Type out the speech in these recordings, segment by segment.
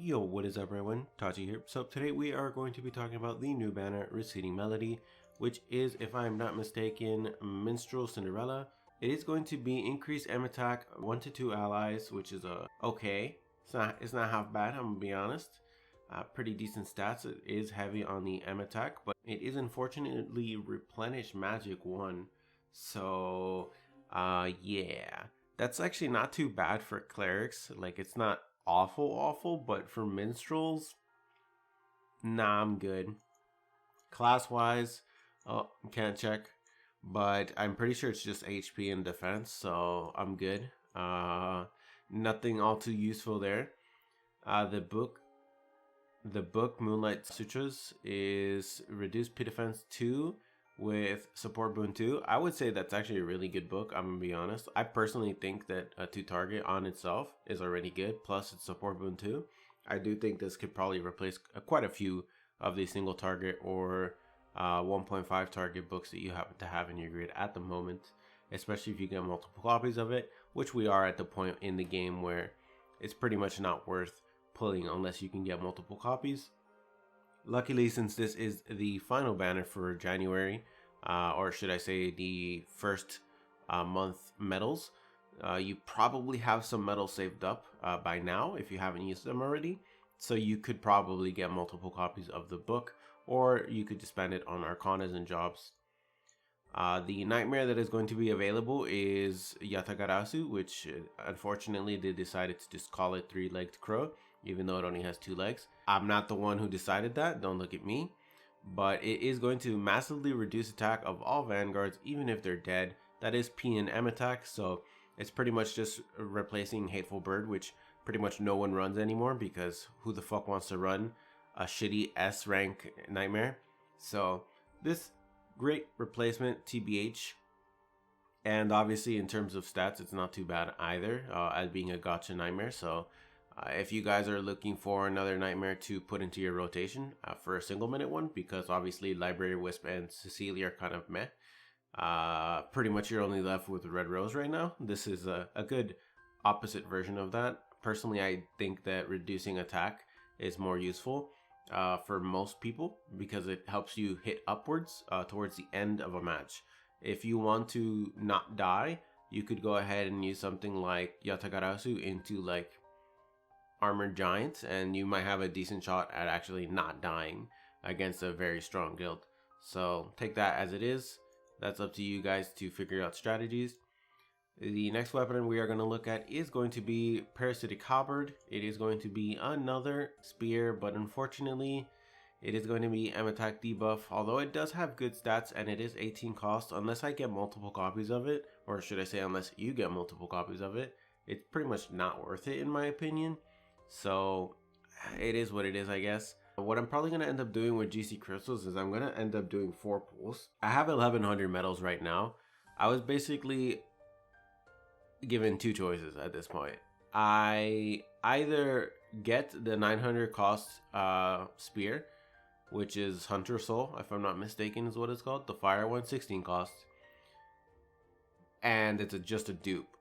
Yo, what is up everyone? Tachi here. So today we are going to be talking about the new banner, Receding Melody, which is, if I'm not mistaken, Minstrel Cinderella. It is going to be increased M attack 1 to 2 allies, which is okay. It's not half bad, I'm gonna be honest. Pretty decent stats. It is heavy on the M attack, but it is unfortunately replenish magic 1. So yeah. That's actually not too bad for clerics. Like, it's not awful, but for minstrels, nah, I'm good. Class wise, oh, can't check, but I'm pretty sure it's just HP and defense, so I'm good. Nothing all too useful there. The book Moonlight Sutras is reduced P defense 2 with support boon 2. I would say that's actually a really good book, I'm gonna be honest. I personally think that a 2 target on itself is already good, plus it's support boon 2. I do think this could probably replace quite a few of the single target or 1.5 target books that you happen to have in your grid at the moment, especially if you get multiple copies of it, which we are at the point in the game where it's pretty much not worth pulling unless you can get multiple copies. Luckily, since this is the final banner for January, or should I say the first month medals, you probably have some medals saved up by now if you haven't used them already. So you could probably get multiple copies of the book, or you could just spend it on arcanas and jobs. The nightmare that is going to be available is Yatagarasu, which unfortunately they decided to just call it 3-legged crow, even though it only has 2 legs. I'm not the one who decided that, don't look at me. But it is going to massively reduce attack of all vanguards, even if they're dead. That is P and M attack, so it's pretty much just replacing Hateful Bird, which pretty much no one runs anymore, because who the fuck wants to run a shitty S rank nightmare? So this great replacement, TBH. And obviously in terms of stats, it's not too bad either, as being a gotcha nightmare. So if you guys are looking for another nightmare to put into your rotation for a single minute one, because obviously Library Wisp and Cecilia are kind of meh, pretty much you're only left with Red Rose right now. This is a good opposite version of that. Personally, I think that reducing attack is more useful for most people because it helps you hit upwards towards the end of a match. If you want to not die, you could go ahead and use something like Yatagarasu into like Armored Giants, and you might have a decent shot at actually not dying against a very strong guild. So take that as it is. That's up to you guys to figure out strategies. The next weapon we are going to look at is going to be Parasite Copper. It is going to be another spear, but unfortunately it is going to be M attack debuff, although it does have good stats and it is 18 cost. Unless I get multiple copies of it, or should I say unless you get multiple copies of it, it's pretty much not worth it in my opinion. So it is what it is, I guess. What I'm probably going to end up doing with GC crystals is I'm going to end up doing 4 pulls. I have 1100 medals right now. I was basically given 2 choices at this point. I either get the 900 cost spear, which is Hunter Soul, if I'm not mistaken is what it's called. The fire one, 16 cost. And it's just a dupe.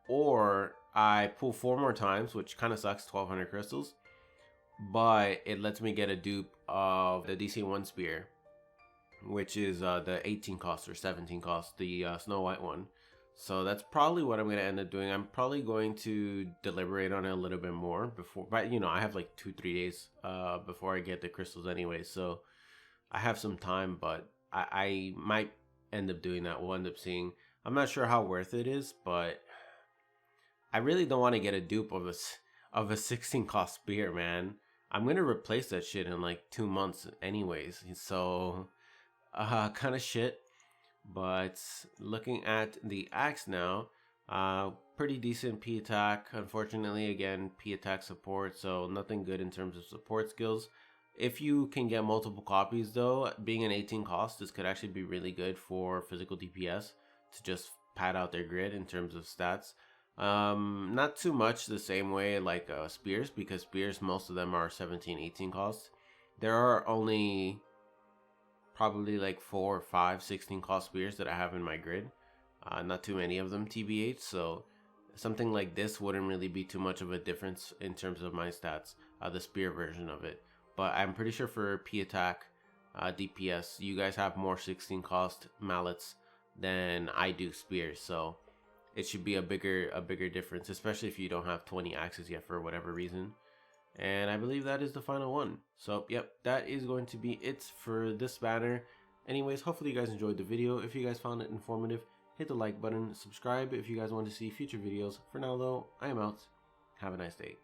Or I pull 4 more times, which kind of sucks, 1200 crystals, but it lets me get a dupe of the DC1 spear, which is the 18 cost or 17 cost, the Snow White one. So that's probably what I'm going to end up doing. I'm probably going to deliberate on it a little bit more before, but you know, I have like 2-3 days before I get the crystals anyway, so I have some time, but I might end up doing that. We'll end up seeing. I'm not sure how worth it is, but I really don't want to get a dupe of a 16 cost spear, man. I'm gonna replace that shit in like 2 months anyways, so kind of shit. But looking at the axe now, pretty decent P attack. Unfortunately, again, P attack support, so nothing good in terms of support skills. If you can get multiple copies though, being an 18 cost, this could actually be really good for physical DPS to just pad out their grid in terms of stats. Not too much the same way like spears, because spears, most of them are 17-18 cost. There are only probably like 4 or 5 16 cost spears that I have in my grid, not too many of them TBH, so something like this wouldn't really be too much of a difference in terms of my stats. the spear version of it. But I'm pretty sure for P attack, DPS, you guys have more 16 cost mallets than I do spears, so it should be a bigger difference, especially if you don't have 20 axes yet for whatever reason. And I believe that is the final one. So yep, that is going to be it for this banner. Anyways, hopefully you guys enjoyed the video. If you guys found it informative, hit the like button, subscribe if you guys want to see future videos. For now though, I am out. Have a nice day.